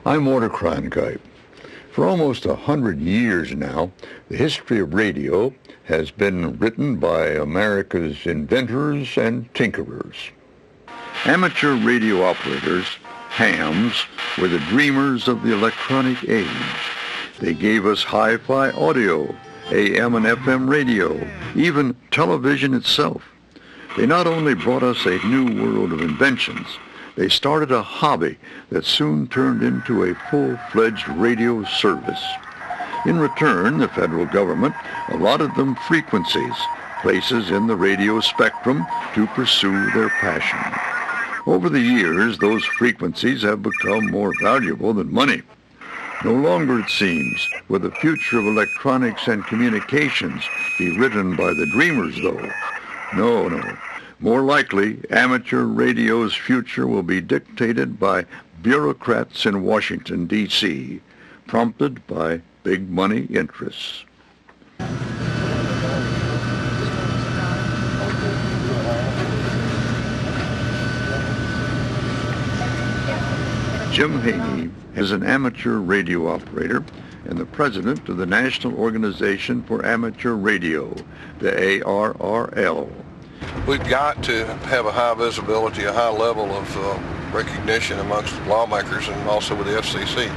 I'm Walter Cronkite. For almost 100 years now, the history of radio has been written by America's inventors and tinkerers. Amateur radio operators, hams, were the dreamers of the electronic age. They gave us hi-fi audio, AM and FM radio, even television itself. They not only brought us a new world of inventions, they started a hobby that soon turned into a full-fledged radio service. In return, the federal government allotted them frequencies, places in the radio spectrum to pursue their passion. Over the years, those frequencies have become more valuable than money. No longer, it seems, will the future of electronics and communications be written by the dreamers, though. No. More likely, amateur radio's future will be dictated by bureaucrats in Washington, D.C., prompted by big money interests. Jim Haney is an amateur radio operator and the president of the National Organization for Amateur Radio, the ARRL. We've got to have a high visibility, a high level of recognition amongst lawmakers and also with the FCC.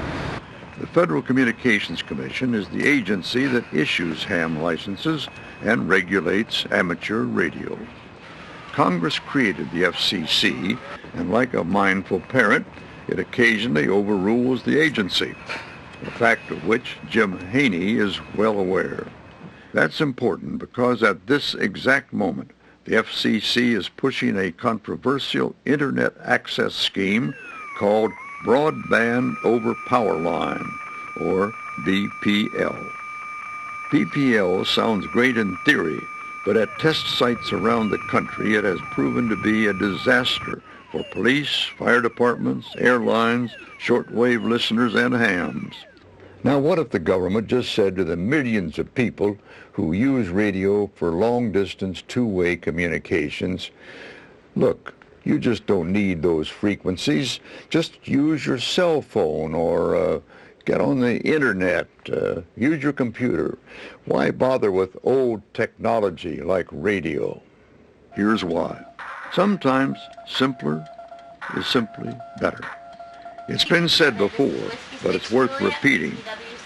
The Federal Communications Commission is the agency that issues ham licenses and regulates amateur radio. Congress created the FCC, and like a mindful parent, it occasionally overrules the agency, a fact of which Jim Haney is well aware. That's important because at this exact moment, the FCC is pushing a controversial Internet access scheme called Broadband over Power Line, or BPL. BPL sounds great in theory, but at test sites around the country it has proven to be a disaster for police, fire departments, airlines, shortwave listeners, and hams. Now, what if the government just said to the millions of people who use radio for long-distance two-way communications, look, you just don't need those frequencies. Just use your cell phone or get on the internet, use your computer. Why bother with old technology like radio? Here's why. Sometimes simpler is simply better. It's been said before, but it's worth repeating.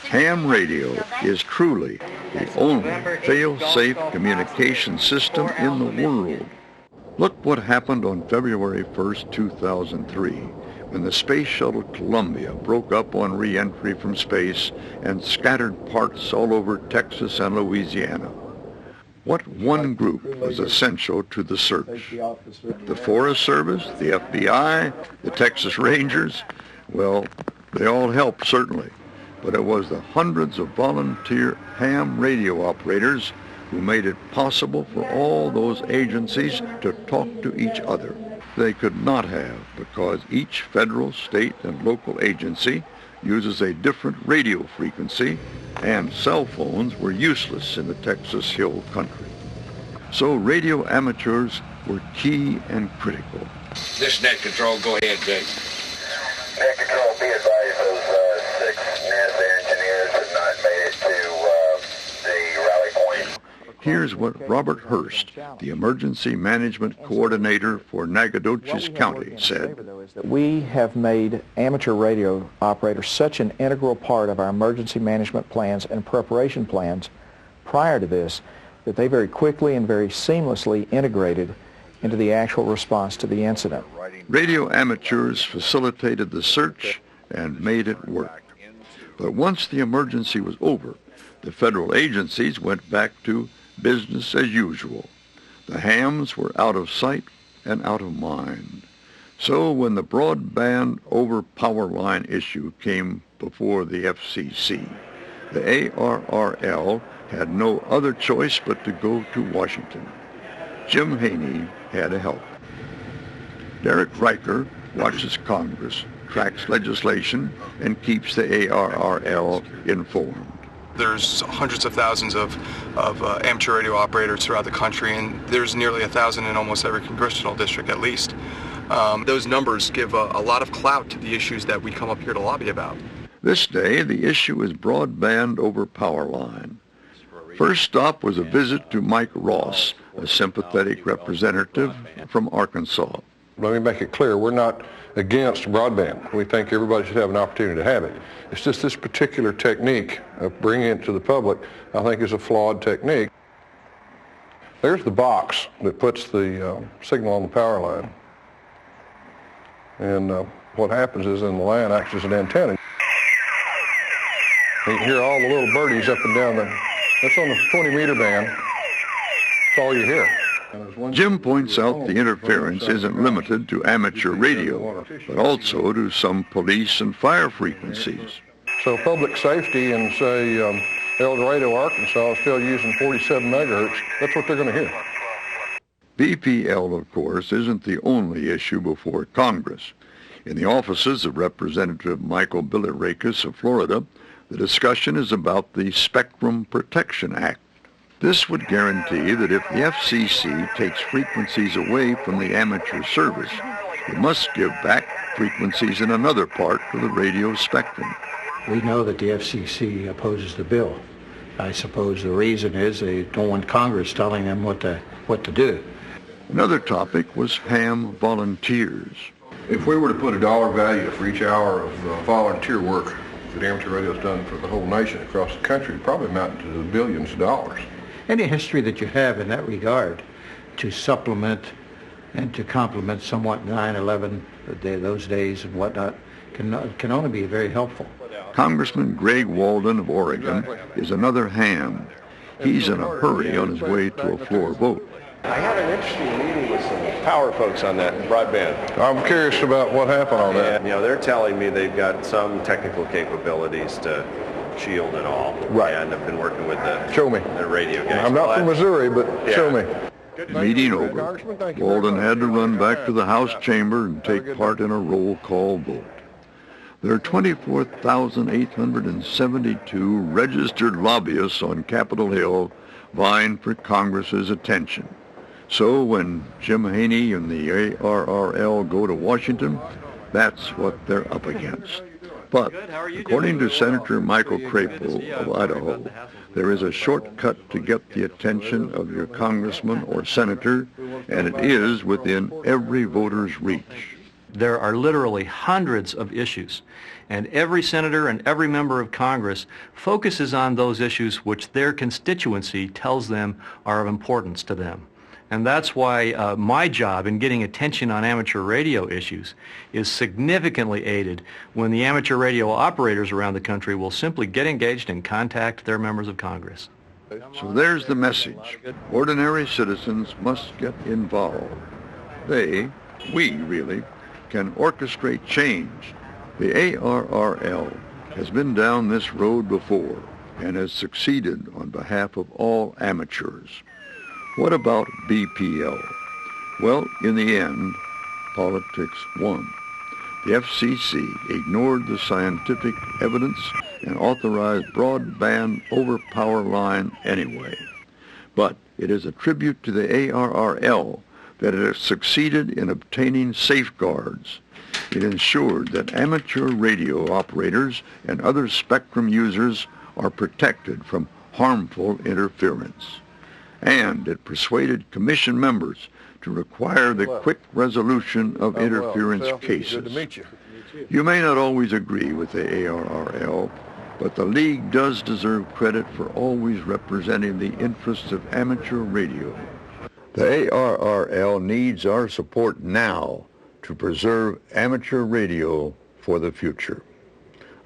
Ham radio is truly the only fail-safe communication system in the world. Look what happened on February 1st, 2003, when the Space Shuttle Columbia broke up on re-entry from space and scattered parts all over Texas and Louisiana. What one group was essential to the search? The Forest Service, the FBI, the Texas Rangers? Well, they all helped, certainly, but it was the hundreds of volunteer ham radio operators who made it possible for all those agencies to talk to each other. They could not have, because each federal, state, and local agency uses a different radio frequency, and cell phones were useless in the Texas Hill Country. So radio amateurs were key and critical. This net control, go ahead, Jake. Net control, be advised those 6 NASA engineers have not made it to the rally point. Here's what Robert Hurst, the Emergency Management Coordinator for Nacogdoches County, said. We have made amateur radio operators such an integral part of our emergency management plans and preparation plans prior to this that they very quickly and very seamlessly integrated into the actual response to the incident. Radio amateurs facilitated the search and made it work. But once the emergency was over, the federal agencies went back to business as usual. The hams were out of sight and out of mind. So when the broadband over power line issue came before the FCC, the ARRL had no other choice but to go to Washington. Jim Haney had to help. Derek Riker watches Congress, tracks legislation, and keeps the ARRL informed. There's hundreds of thousands of amateur radio operators throughout the country, and there's nearly 1,000 in almost every congressional district at least. Those numbers give a lot of clout to the issues that we come up here to lobby about. This day, the issue is broadband over power line. First stop was a visit to Mike Ross, a sympathetic representative from Arkansas. Let me make it clear, we're not against broadband. We think everybody should have an opportunity to have it. It's just this particular technique of bringing it to the public, I think, is a flawed technique. There's the box that puts the signal on the power line. And what happens is in the line acts as an antenna. You can hear all the little birdies up and down that's on the 20-meter band. That's all you hear. Jim points out the interference isn't limited to amateur radio, but also to some police and fire frequencies. So public safety in, say, El Dorado, Arkansas is still using 47 megahertz. That's what they're going to hear. BPL, of course, isn't the only issue before Congress. In the offices of Representative Michael Bilirakis of Florida, the discussion is about the Spectrum Protection Act. This would guarantee that if the FCC takes frequencies away from the amateur service, it must give back frequencies in another part of the radio spectrum. We know that the FCC opposes the bill. I suppose the reason is they don't want Congress telling them what to do. Another topic was ham volunteers. If we were to put a dollar value for each hour of volunteer work that amateur radio has done for the whole nation across the country, it'd probably amount to billions of dollars. Any history that you have in that regard to supplement and to complement somewhat 9/11, those days and whatnot, can only be very helpful. Congressman Greg Walden of Oregon is another ham. He's in a hurry on his way to a floor vote. I had an interesting meeting with some power folks on that broadband. I'm curious about what happened on that. And, they're telling me they've got some technical capabilities to shield it all. Right. And I've been working with the radio guys. I'm not from Missouri, but show me. Meeting over, Walden had to run back to the House chamber and take part in a roll call vote. There are 24,872 registered lobbyists on Capitol Hill vying for Congress's attention. So when Jim Haney and the ARRL go to Washington, that's what they're up against. But according to Senator Michael Crapo of Idaho, there is a shortcut to get the attention of your congressman or senator, and it is within every voter's reach. There are literally hundreds of issues, and every senator and every member of Congress focuses on those issues which their constituency tells them are of importance to them. And that's why my job in getting attention on amateur radio issues is significantly aided when the amateur radio operators around the country will simply get engaged and contact their members of Congress. So there's the message. Ordinary citizens must get involved. We really, can orchestrate change. The ARRL has been down this road before and has succeeded on behalf of all amateurs. What about BPL? Well, in the end, politics won. The FCC ignored the scientific evidence and authorized broadband over power line anyway. But it is a tribute to the ARRL that it has succeeded in obtaining safeguards. It ensured that amateur radio operators and other spectrum users are protected from harmful interference. And it persuaded commission members to require the quick resolution of interference cases. Good to meet you. You may not always agree with the ARRL, but the League does deserve credit for always representing the interests of amateur radio. The ARRL needs our support now to preserve amateur radio for the future.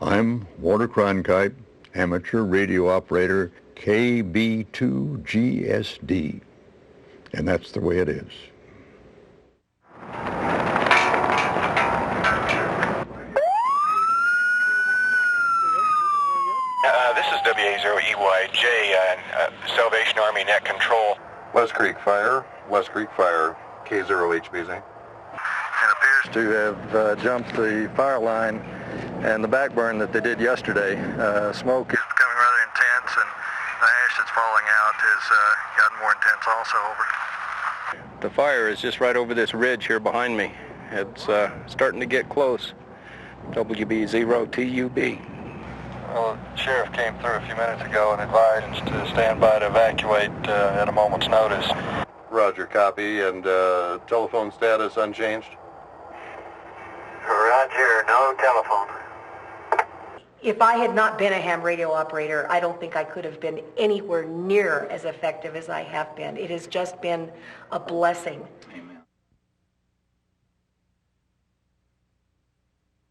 I'm Walter Cronkite, amateur radio operator, KB2GSD, and that's the way it is. This is WA0EYJ, Salvation Army Net Control. West Creek Fire, K0HBZ. And appears to have jumped the fire line and the backburn that they did yesterday. Smoke is becoming rather intense, and the ash that's falling out has gotten more intense also. Over. The fire is just right over this ridge here behind me, It's starting to get close. WB0TUB. Well, the sheriff came through a few minutes ago and advised to stand by to evacuate at a moment's notice. Roger, copy. And telephone status unchanged? Roger, no telephone. If I had not been a ham radio operator, I don't think I could have been anywhere near as effective as I have been. It has just been a blessing. Amen.